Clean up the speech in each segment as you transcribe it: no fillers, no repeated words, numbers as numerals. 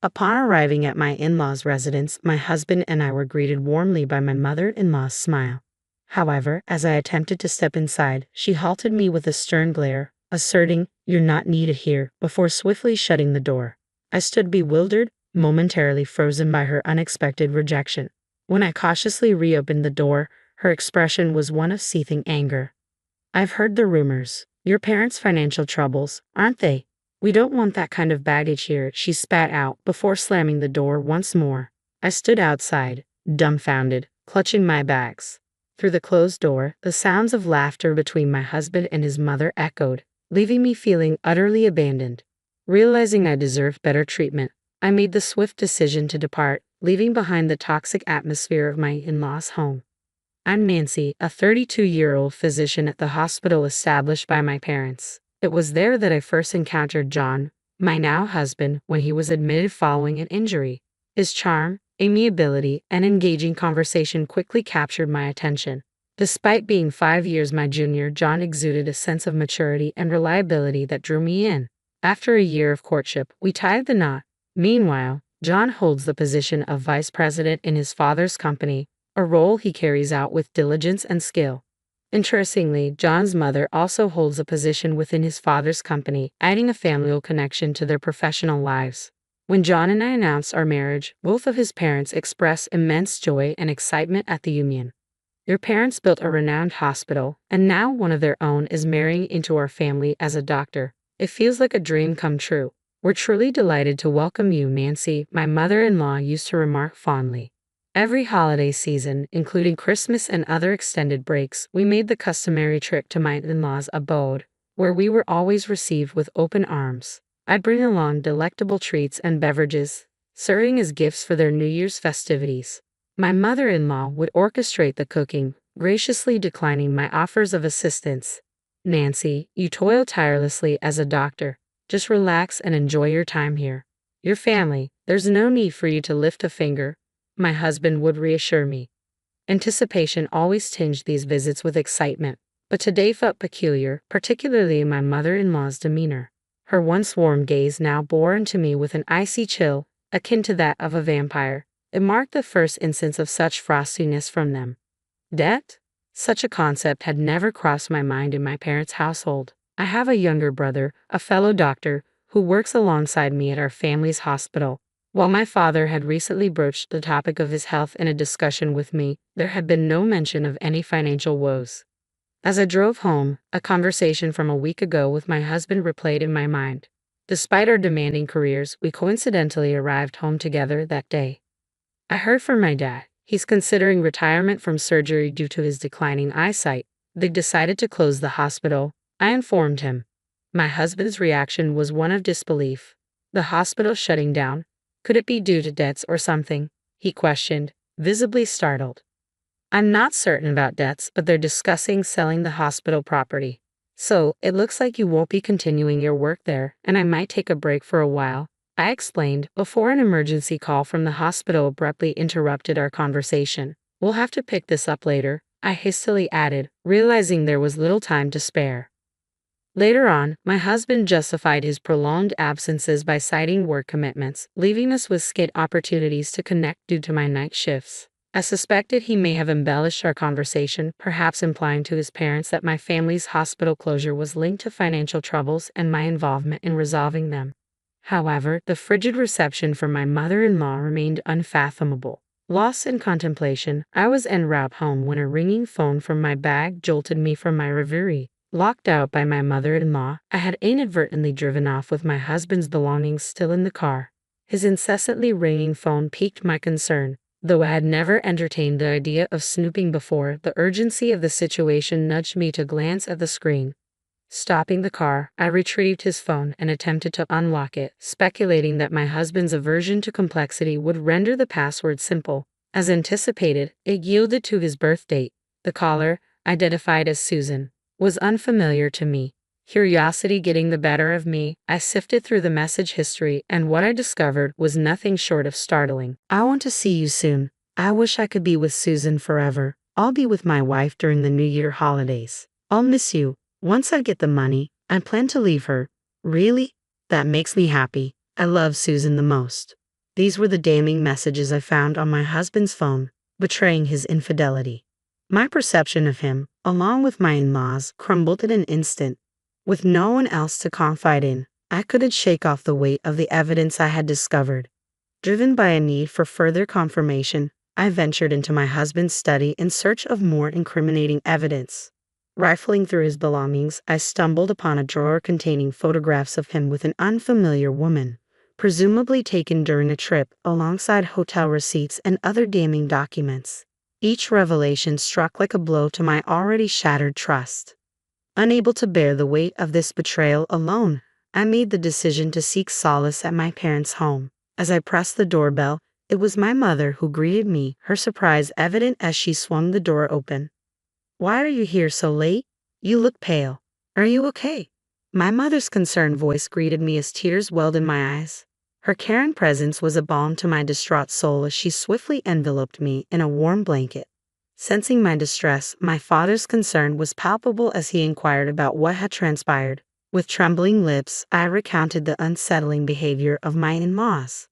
Upon arriving at my in-laws' residence, my husband and I were greeted warmly by my mother-in-law's smile. However, as I attempted to step inside, she halted me with a stern glare, asserting, "You're not needed here," before swiftly shutting the door. I stood bewildered, momentarily frozen by her unexpected rejection. When I cautiously reopened the door, her expression was one of seething anger. "I've heard the rumors. Your parents' financial troubles, aren't they? We don't want that kind of baggage here," she spat out before slamming the door once more. I stood outside, dumbfounded, clutching my bags. Through the closed door, the sounds of laughter between my husband and his mother echoed, leaving me feeling utterly abandoned. Realizing I deserved better treatment, I made the swift decision to depart, leaving behind the toxic atmosphere of my in-laws' home. I'm Nancy, a 32-year-old physician at the hospital established by my parents. It was there that I first encountered John, my now husband, when he was admitted following an injury. His charm, amiability, and engaging conversation quickly captured my attention. Despite being 5 years my junior, John exuded a sense of maturity and reliability that drew me in. After a year of courtship, we tied the knot. Meanwhile, John holds the position of vice president in his father's company, a role he carries out with diligence and skill. Interestingly, John's mother also holds a position within his father's company, adding a familial connection to their professional lives. When John and I announced our marriage, both of his parents expressed immense joy and excitement at the union. Your parents built a renowned hospital, and now one of their own is marrying into our family as a doctor. It feels like a dream come true. We're truly delighted to welcome you, Nancy, my mother-in-law used to remark fondly. Every holiday season, including Christmas and other extended breaks, we made the customary trip to my in-laws' abode, where we were always received with open arms. I'd bring along delectable treats and beverages, serving as gifts for their New Year's festivities. My mother-in-law would orchestrate the cooking, graciously declining my offers of assistance. "Nancy, you toil tirelessly as a doctor. Just relax and enjoy your time here. Your family, there's no need for you to lift a finger," my husband would reassure me. Anticipation always tinged these visits with excitement, but today felt peculiar, particularly in my mother-in-law's demeanor. Her once warm gaze now bore into me with an icy chill, akin to that of a vampire. It marked the first instance of such frostiness from them. Debt? Such a concept had never crossed my mind in my parents' household. I have a younger brother, a fellow doctor, who works alongside me at our family's hospital. While my father had recently broached the topic of his health in a discussion with me, there had been no mention of any financial woes. As I drove home, a conversation from a week ago with my husband replayed in my mind. Despite our demanding careers, we coincidentally arrived home together that day. "I heard from my dad. He's considering retirement from surgery due to his declining eyesight. They decided to close the hospital," I informed him. My husband's reaction was one of disbelief. "The hospital shutting down? Could it be due to debts or something?" he questioned, visibly startled. "I'm not certain about debts, but they're discussing selling the hospital property. So, it looks like you won't be continuing your work there, and I might take a break for a while," I explained, before an emergency call from the hospital abruptly interrupted our conversation. "We'll have to pick this up later," I hastily added, realizing there was little time to spare. Later on, my husband justified his prolonged absences by citing work commitments, leaving us with scant opportunities to connect due to my night shifts. I suspected he may have embellished our conversation, perhaps implying to his parents that my family's hospital closure was linked to financial troubles and my involvement in resolving them. However, the frigid reception from my mother-in-law remained unfathomable. Lost in contemplation, I was en route home when a ringing phone from my bag jolted me from my reverie. Locked out by my mother-in-law, I had inadvertently driven off with my husband's belongings still in the car. His incessantly ringing phone piqued my concern. Though I had never entertained the idea of snooping before, the urgency of the situation nudged me to glance at the screen. Stopping the car, I retrieved his phone and attempted to unlock it, speculating that my husband's aversion to complexity would render the password simple. As anticipated, it yielded to his birth date. The caller, identified as Susan, was unfamiliar to me. Curiosity getting the better of me, I sifted through the message history, and what I discovered was nothing short of startling. "I want to see you soon. I wish I could be with Susan forever. I'll be with my wife during the New Year holidays. I'll miss you. Once I get the money, I plan to leave her. Really? That makes me happy. I love Susan the most." These were the damning messages I found on my husband's phone, betraying his infidelity. My perception of him, along with my in-laws, crumbled in an instant. With no one else to confide in, I couldn't shake off the weight of the evidence I had discovered. Driven by a need for further confirmation, I ventured into my husband's study in search of more incriminating evidence. Rifling through his belongings, I stumbled upon a drawer containing photographs of him with an unfamiliar woman, presumably taken during a trip, alongside hotel receipts and other damning documents. Each revelation struck like a blow to my already shattered trust. Unable to bear the weight of this betrayal alone, I made the decision to seek solace at my parents' home. As I pressed the doorbell, it was my mother who greeted me, her surprise evident as she swung the door open. "Why are you here so late? You look pale. Are you okay?" My mother's concerned voice greeted me as tears welled in my eyes. Her caring presence was a balm to my distraught soul as she swiftly enveloped me in a warm blanket. Sensing my distress, my father's concern was palpable as he inquired about what had transpired. With trembling lips, I recounted the unsettling behavior of my in-laws.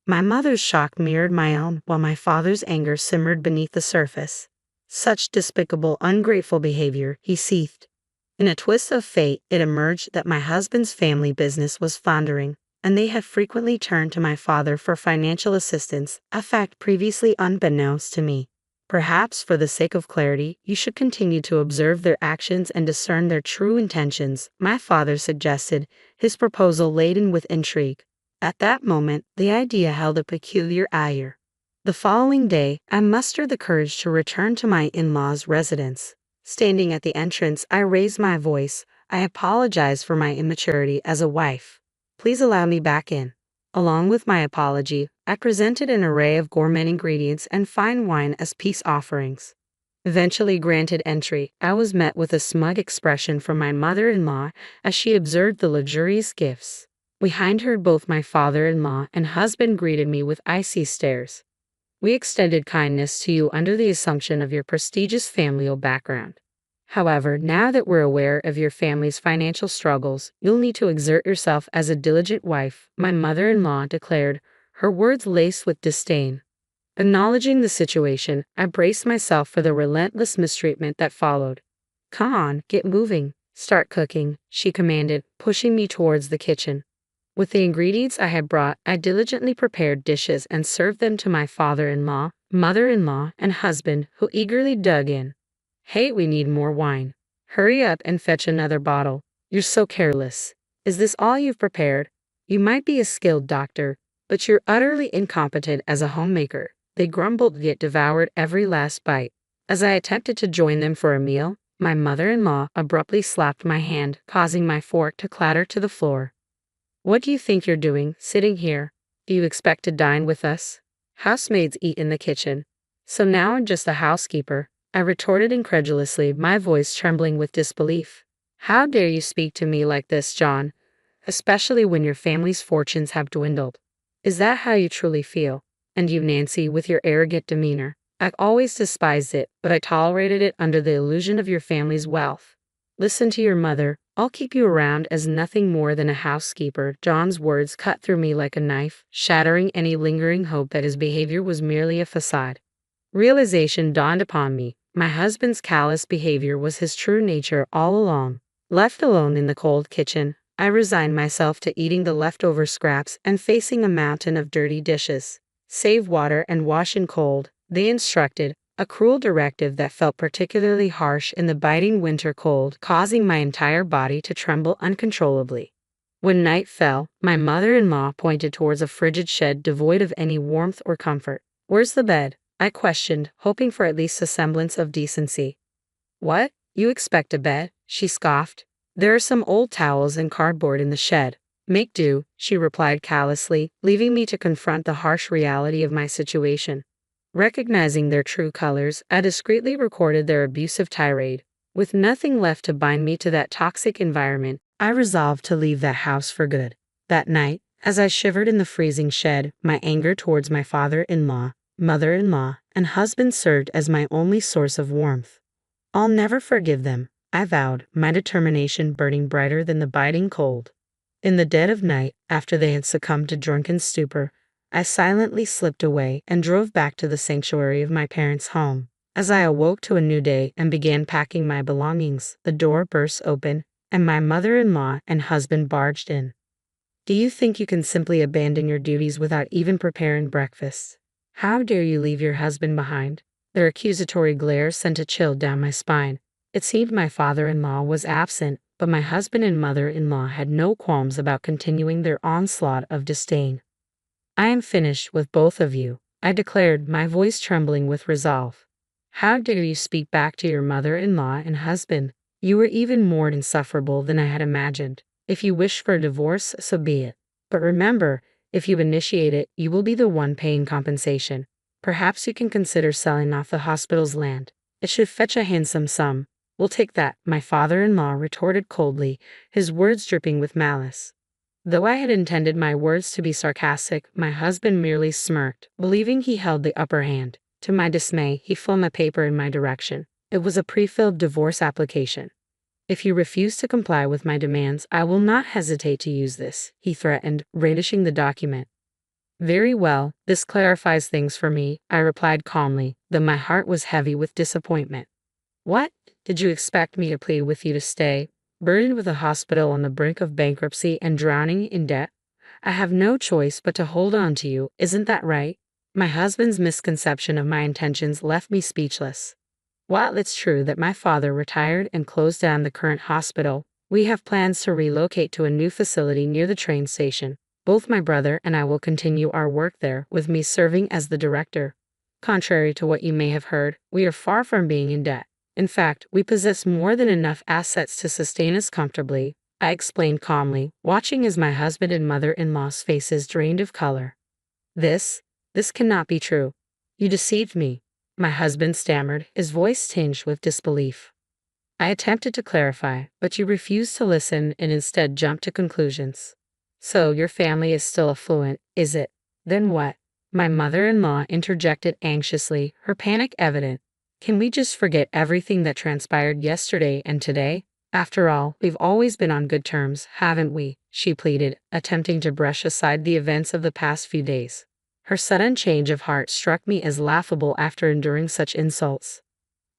My mother's shock mirrored my own, while my father's anger simmered beneath the surface. "Such despicable, ungrateful behavior," he seethed. In a twist of fate, it emerged that my husband's family business was floundering, and they had frequently turned to my father for financial assistance, a fact previously unbeknownst to me. "Perhaps, for the sake of clarity, you should continue to observe their actions and discern their true intentions," my father suggested, his proposal laden with intrigue. At that moment, the idea held a peculiar allure. The following day, I mustered the courage to return to my in-laws' residence. Standing at the entrance, I raised my voice. I apologized for my immaturity as a wife. "Please allow me back in." Along with my apology, I presented an array of gourmet ingredients and fine wine as peace offerings. Eventually granted entry, I was met with a smug expression from my mother-in-law as she observed the luxurious gifts. Behind her, both my father-in-law and husband greeted me with icy stares. "We extended kindness to you under the assumption of your prestigious familial background. However, now that we're aware of your family's financial struggles, you'll need to exert yourself as a diligent wife," my mother-in-law declared, her words laced with disdain. Acknowledging the situation, I braced myself for the relentless mistreatment that followed. "Come on, get moving. Start cooking," she commanded, pushing me towards the kitchen. With the ingredients I had brought, I diligently prepared dishes and served them to my father-in-law, mother-in-law, and husband, who eagerly dug in. "Hey, we need more wine. Hurry up and fetch another bottle. You're so careless. Is this all you've prepared? You might be a skilled doctor, but you're utterly incompetent as a homemaker." They grumbled yet devoured every last bite. As I attempted to join them for a meal, my mother-in-law abruptly slapped my hand, causing my fork to clatter to the floor. "What do you think you're doing, sitting here? Do you expect to dine with us? Housemaids eat in the kitchen. So now I'm just a housekeeper," I retorted incredulously, my voice trembling with disbelief. "How dare you speak to me like this, John? Especially when your family's fortunes have dwindled. Is that how you truly feel? And you, Nancy, with your arrogant demeanor. I've always despised it, but I tolerated it under the illusion of your family's wealth. Listen to your mother. I'll keep you around as nothing more than a housekeeper." John's words cut through me like a knife, shattering any lingering hope that his behavior was merely a facade. Realization dawned upon me. My husband's callous behavior was his true nature all along. Left alone in the cold kitchen, I resigned myself to eating the leftover scraps and facing a mountain of dirty dishes. "Save water and wash in cold," they instructed, a cruel directive that felt particularly harsh in the biting winter cold, causing my entire body to tremble uncontrollably. When night fell, my mother-in-law pointed towards a frigid shed devoid of any warmth or comfort. "Where's the bed?" I questioned, hoping for at least a semblance of decency. "What? You expect a bed?" she scoffed. "There are some old towels and cardboard in the shed. Make do," she replied callously, leaving me to confront the harsh reality of my situation. Recognizing their true colors, I discreetly recorded their abusive tirade. With nothing left to bind me to that toxic environment, I resolved to leave that house for good. That night, as I shivered in the freezing shed, my anger towards my father-in-law, mother-in-law, and husband served as my only source of warmth. "I'll never forgive them," I vowed, my determination burning brighter than the biting cold. In the dead of night, after they had succumbed to drunken stupor, I silently slipped away and drove back to the sanctuary of my parents' home. As I awoke to a new day and began packing my belongings, the door burst open, and my mother-in-law and husband barged in. Do you think you can simply abandon your duties without even preparing breakfast? How dare you leave your husband behind? Their accusatory glare sent a chill down my spine. It seemed my father-in-law was absent, but my husband and mother-in-law had no qualms about continuing their onslaught of disdain. I am finished with both of you, I declared, my voice trembling with resolve. How dare you speak back to your mother-in-law and husband? You were even more insufferable than I had imagined. If you wish for a divorce, so be it. But remember, if you initiate it, you will be the one paying compensation. Perhaps you can consider selling off the hospital's land. It should fetch a handsome sum. We'll take that, my father-in-law retorted coldly, his words dripping with malice. Though I had intended my words to be sarcastic, my husband merely smirked, believing he held the upper hand. To my dismay, he flung a paper in my direction. It was a pre-filled divorce application. If you refuse to comply with my demands, I will not hesitate to use this, he threatened, brandishing the document. Very well, this clarifies things for me, I replied calmly, though my heart was heavy with disappointment. What? Did you expect me to plead with you to stay, burdened with a hospital on the brink of bankruptcy and drowning in debt? I have no choice but to hold on to you, isn't that right? My husband's misconception of my intentions left me speechless. While it's true that my father retired and closed down the current hospital, we have plans to relocate to a new facility near the train station. Both my brother and I will continue our work there, with me serving as the director. Contrary to what you may have heard, we are far from being in debt. In fact, we possess more than enough assets to sustain us comfortably, I explained calmly, watching as my husband and mother-in-law's faces drained of color. This cannot be true. You deceived me, my husband stammered, his voice tinged with disbelief. I attempted to clarify, but you refused to listen and instead jumped to conclusions. So your family is still affluent, is it? Then what? My mother-in-law interjected anxiously, her panic evident. Can we just forget everything that transpired yesterday and today? After all, we've always been on good terms, haven't we? She pleaded, attempting to brush aside the events of the past few days. Her sudden change of heart struck me as laughable after enduring such insults.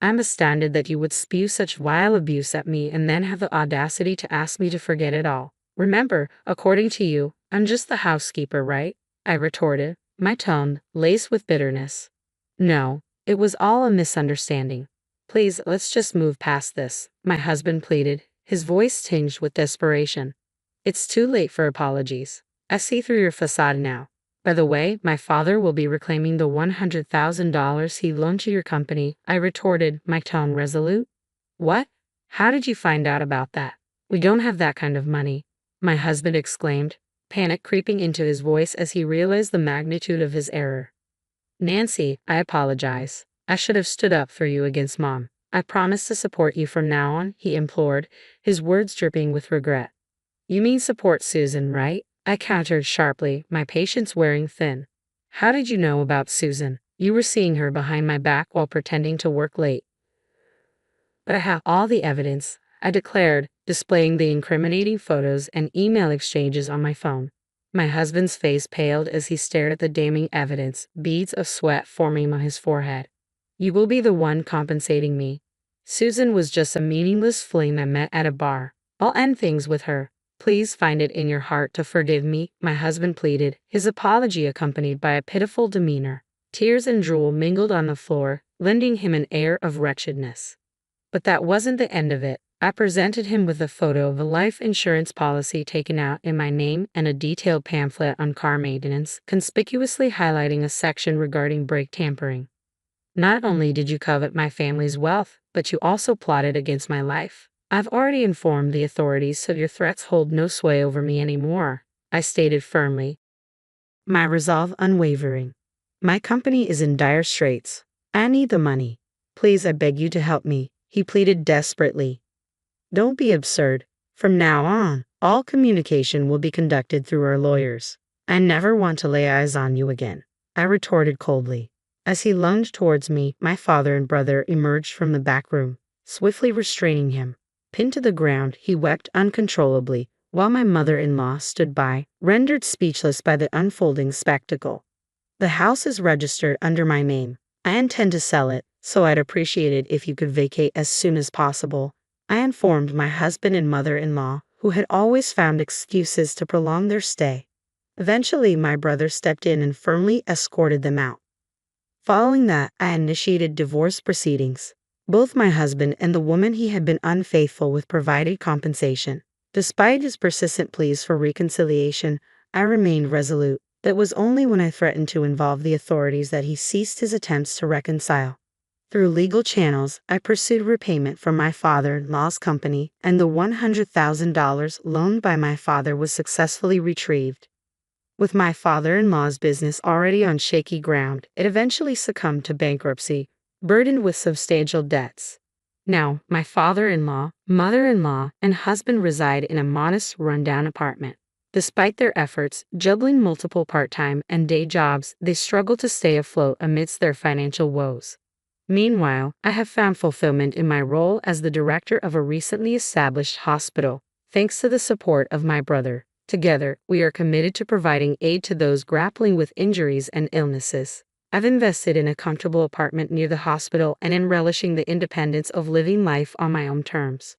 I'm astounded that you would spew such vile abuse at me and then have the audacity to ask me to forget it all. Remember, according to you, I'm just the housekeeper, right? I retorted, my tone laced with bitterness. No, it was all a misunderstanding. Please, let's just move past this, my husband pleaded, his voice tinged with desperation. It's too late for apologies. I see through your facade now. By the way, my father will be reclaiming the $100,000 he loaned to your company, I retorted, my tone resolute. What? How did you find out about that? We don't have that kind of money, my husband exclaimed, panic creeping into his voice as he realized the magnitude of his error. Nancy, I apologize. I should have stood up for you against Mom. I promise to support you from now on, he implored, his words dripping with regret. You mean support Susan, right? I countered sharply, my patience wearing thin. How did you know about Susan? You were seeing her behind my back while pretending to work late. But I have all the evidence, I declared, displaying the incriminating photos and email exchanges on my phone. My husband's face paled as he stared at the damning evidence, beads of sweat forming on his forehead. You will be the one compensating me. Susan was just a meaningless fling I met at a bar. I'll end things with her. Please find it in your heart to forgive me, my husband pleaded, his apology accompanied by a pitiful demeanor. Tears and drool mingled on the floor, lending him an air of wretchedness. But that wasn't the end of it. I presented him with a photo of a life insurance policy taken out in my name and a detailed pamphlet on car maintenance, conspicuously highlighting a section regarding brake tampering. Not only did you covet my family's wealth, but you also plotted against my life. I've already informed the authorities, so your threats hold no sway over me anymore, I stated firmly, my resolve unwavering. My company is in dire straits. I need the money. Please, I beg you to help me, he pleaded desperately. Don't be absurd. From now on, all communication will be conducted through our lawyers. I never want to lay eyes on you again, I retorted coldly. As he lunged towards me, my father and brother emerged from the back room, swiftly restraining him. Pinned to the ground, he wept uncontrollably, while my mother-in-law stood by, rendered speechless by the unfolding spectacle. The house is registered under my name. I intend to sell it, so I'd appreciate it if you could vacate as soon as possible, I informed my husband and mother-in-law, who had always found excuses to prolong their stay. Eventually, my brother stepped in and firmly escorted them out. Following that, I initiated divorce proceedings. Both my husband and the woman he had been unfaithful with provided compensation. Despite his persistent pleas for reconciliation, I remained resolute. It was only when I threatened to involve the authorities that he ceased his attempts to reconcile. Through legal channels, I pursued repayment from my father-in-law's company, and the $100,000 loaned by my father was successfully retrieved. With my father-in-law's business already on shaky ground, it eventually succumbed to bankruptcy, burdened with substantial debts. Now, my father-in-law, mother-in-law, and husband reside in a modest, rundown apartment. Despite their efforts, juggling multiple part-time and day jobs, they struggle to stay afloat amidst their financial woes. Meanwhile, I have found fulfillment in my role as the director of a recently established hospital, thanks to the support of my brother. Together, we are committed to providing aid to those grappling with injuries and illnesses. I've invested in a comfortable apartment near the hospital and in relishing the independence of living life on my own terms.